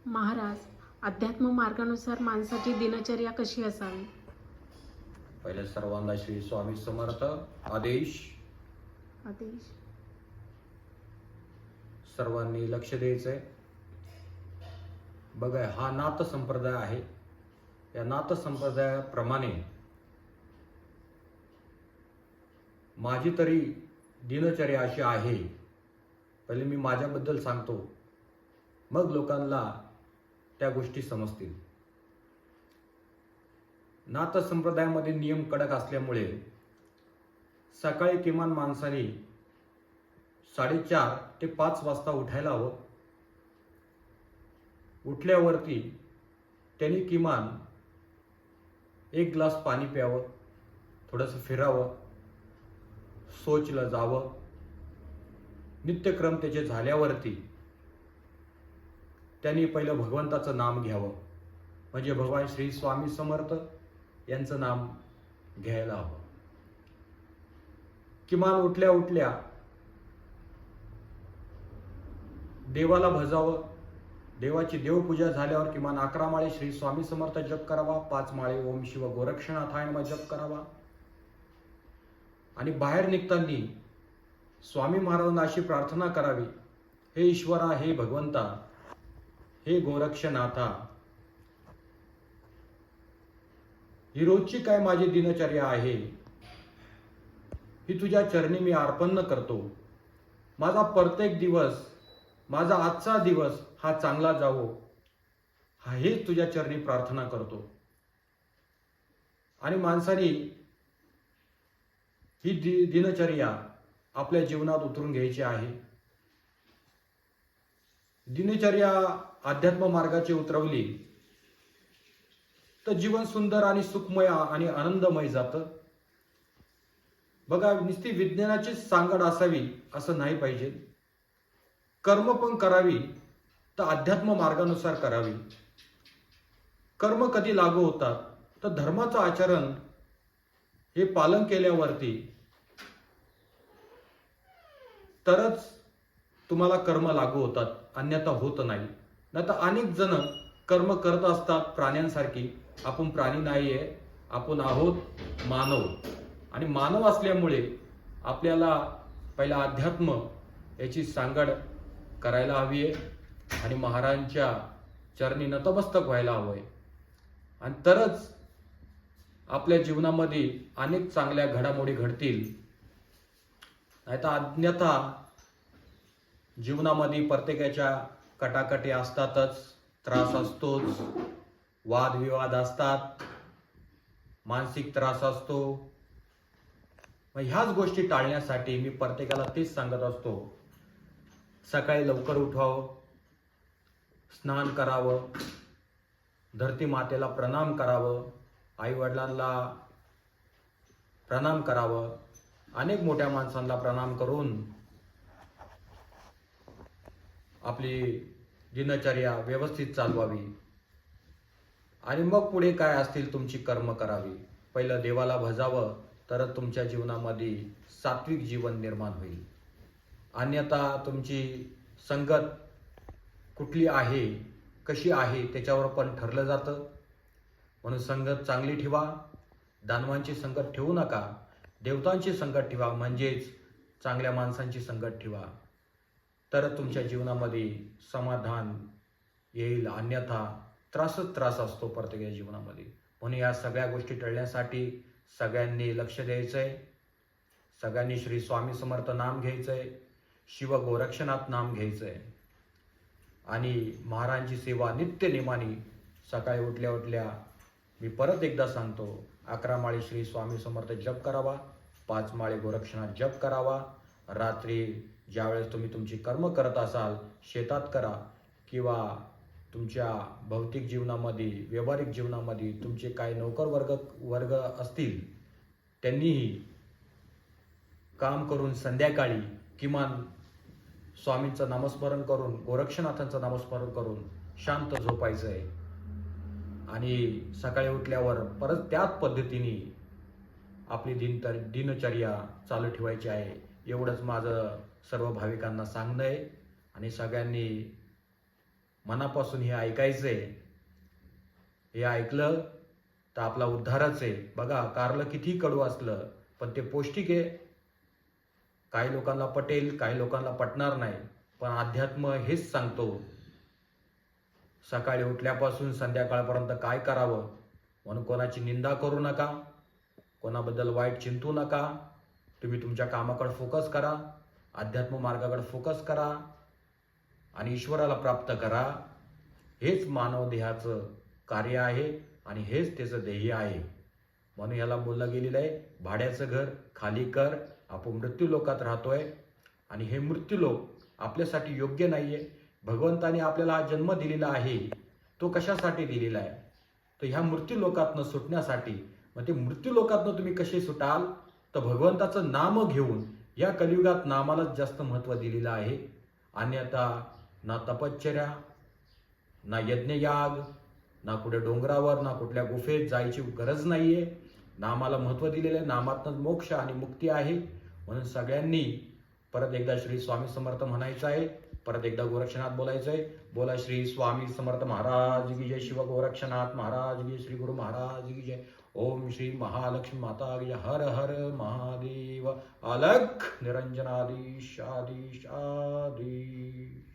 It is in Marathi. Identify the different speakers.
Speaker 1: महाराज, अध्यात्म मार्गानुसार माणसाची दिनचर्या कशी असावी?
Speaker 2: पहिले सर्वांना श्री स्वामी समर्थ आदेश.
Speaker 1: आदेश.
Speaker 2: सर्वांनी लक्ष द्यायचंय. बघा, हा नाथ संप्रदाय आहे. या नाथ संप्रदायाप्रमाणे माझी तरी दिनचर्या अशी आहे. पहिले मी माझ्याबद्दल सांगतो, मग लोकांना त्या गोष्टी समजतील. नाथ संप्रदायामध्ये नियम कडक असल्यामुळे सकाळी किमान माणसाने 4:30 ते 5 वाजता उठायला हवं. उठल्यावरती त्यांनी किमान 1 ग्लास पाणी प्यावं, थोडंसं फिरावं, शौचला जावं. नित्यक्रम त्याचे झाल्यावरती त्यांनी पहिलं भगवंताचं नाम घ्यावं, म्हणजे भगवान श्री स्वामी समर्थ यांचं नाम घ्यायला हवं. किमान उठल्या उठल्या देवाला भजावं. देवाची देवपूजा झाल्यावर किमान 11 माळे श्री स्वामी समर्थ जप करावा, 5 माळे ओम शिव गोरक्षनाथाय नमः जप करावा. आणि बाहेर निघताना स्वामी महाराजांना अशी प्रार्थना करावी, हे ईश्वरा, हे भगवंता, हे गोरक्षनाथा, ही रोजची काय माझी दिनचर्या आहे, ही तुझ्या चरणी मी अर्पण करतो. माझा प्रत्येक दिवस, माझा आजचा दिवस हा चांगला जावो, हेच तुझ्या चरणी प्रार्थना करतो. आणि माणसाने ही दिनचर्या आपल्या जीवनात उतरून घ्यायची आहे. दिनचर्या अध्यात्म मार्गाची उतरवली तर जीवन सुंदर आणि सुखमय आणि आनंदमय जातं. बघा, नुसती विज्ञानाचीच सांगड असावी असं नाही पाहिजे. कर्म पण करावी तर अध्यात्म मार्गानुसार करावी. कर्म कधी लागू होतात तर धर्माचं आचरण हे पालन केल्यावरती तरच तुम्हाला कर्म लागू होतात, अन्यथा होत नाही. नाहीतर अनेक जण कर्म करत असतात प्राण्यांसारखी. आपण प्राणी नाहीये, आपण आहोत मानव. आणि मानव असल्यामुळे आपल्याला पहिला अध्यात्म याची सांगड करायला हवी आहे आणि महाराजांच्या चरणी नतमस्तक व्हायला हवंय. आणि तरच आपल्या जीवनामध्ये अनेक चांगल्या घडामोडी घडतील. नाहीतर अन्यथा जीवनामध्ये प्रत्येकाच्या कटाकटी असतातच, त्रास असतोच, वादविवाद असतात, मानसिक त्रास असतो. मग ह्याच गोष्टी टाळण्यासाठी मी प्रत्येकाला तेच सांगत असतो, सकाळी लवकर उठावं, स्नान करावं, धरती मातेला प्रणाम करावं, आई वडिलांना प्रणाम करावं, अनेक मोठ्या माणसांना प्रणाम करून आपली दिनचर्या व्यवस्थित चालवावी. आणि मग पुढे काय असतील तुमची कर्म करावी. पहिलं देवाला भजावं, तरच तुमच्या जीवनामध्ये सात्विक जीवन निर्माण होईल. अन्यथा तुमची संगत कुठली आहे, कशी आहे, त्याच्यावर पण ठरलं जातं. म्हणून संगत चांगली ठेवा. दानवांची संगत ठेवू नका, देवतांची संगत ठेवा, म्हणजेच चांगल्या माणसांची संगत ठेवा. तर तुमच्या जीवनामध्ये समाधान येईल, अन्यथा त्रासच त्रास असतो प्रत्येकाच्या जीवनामध्ये. म्हणून या सगळ्या गोष्टी टळण्यासाठी सगळ्यांनी लक्ष द्यायचंय. सगळ्यांनी श्री स्वामी समर्थ नाम घ्यायचंय, शिव गोरक्षनाथ नाम घ्यायचंय आणि महाराजांची सेवा नित्य नेमाने सकाळी उठल्या उठल्या मी परत एकदा सांगतो, 11 माळी श्री स्वामी समर्थ जप करावा, 5 माळे गोरक्षनाथ जप करावा. रात्री ज्यावेळेस तुम्ही तुमची कर्म करत असाल, शेतात करा किंवा तुमच्या भौतिक जीवनामध्ये, व्यावहारिक जीवनामध्ये तुमचे काही नोकर वर्ग असतील, त्यांनीही काम करून संध्याकाळी किमान स्वामींचं नामस्मरण करून, गोरक्षनाथांचं नामस्मरण करून शांत झोपायचं आहे. आणि सकाळी उठल्यावर परत त्याच पद्धतीने आपली दिनचर्या चालू ठेवायची आहे. एवढंच माझं सर्व भाविकांना सांगणं आहे. आणि सगळ्यांनी मनापासून हे ऐकायचंय. हे ऐकलं तर आपला उद्धारच आहे. बघा, कारलं किती कडू असलं पण ते पौष्टिक आहे. काही लोकांना पटेल, काही लोकांना पटणार नाही, पण अध्यात्म हेच सांगतो सकाळी उठल्यापासून संध्याकाळपर्यंत काय करावं. म्हणून कोणाची निंदा करू नका, कोणाबद्दल वाईट चिंतू नका. तुम्ही तुमच्या कामाकडे फोकस करा, अध्यात्म मार्गाकडे फोकस करा आणि ईश्वराला प्राप्त करा. हेच मानव देहाचं कार्य आहे आणि हेच त्याचं ध्येय आहे. म्हणून याला बोललं गेलेलं आहे, भाड्याचं घर खाली कर. आपण मृत्यू लोकात राहतोय आणि हे मृत्यू लोक आपल्यासाठी योग्य नाहीये. भगवंताने आपल्याला हा जन्म दिलेला आहे, तो कशासाठी दिलेला आहे? तर ह्या मृत्यू लोकातनं सुटण्यासाठी. मग ते मृत्यू लोकातनं तुम्ही कसे सुटाल? तर भगवंताचं नाम घेऊन. या कलियुगात नामालाच जास्त महत्त्व दिलेलं आहे. अन्यथा ना तपश्चर्या, ना यज्ञयाग, ना कुठे डोंगरावर, ना कुठल्या गुफेत जायची गरज नाहीये. नामाला महत्त्व दिलेलं आहे. नामातनंच मोक्ष आणि मुक्ती आहे. म्हणून सगळ्यांनी परत एकदा श्री स्वामी समर्थ म्हणायचं आहे, परत एकदा गोरक्षनाथ बोलायचं आहे. बोला श्री स्वामी समर्थ महाराज की जय, शिव गोरक्षनाथ महाराज की जय, श्री गुरु महाराज की जय. ओम श्री महालक्ष्मी माता की जय. हर हर महादेव. अलख निरंजनाधीश आधीश आधी.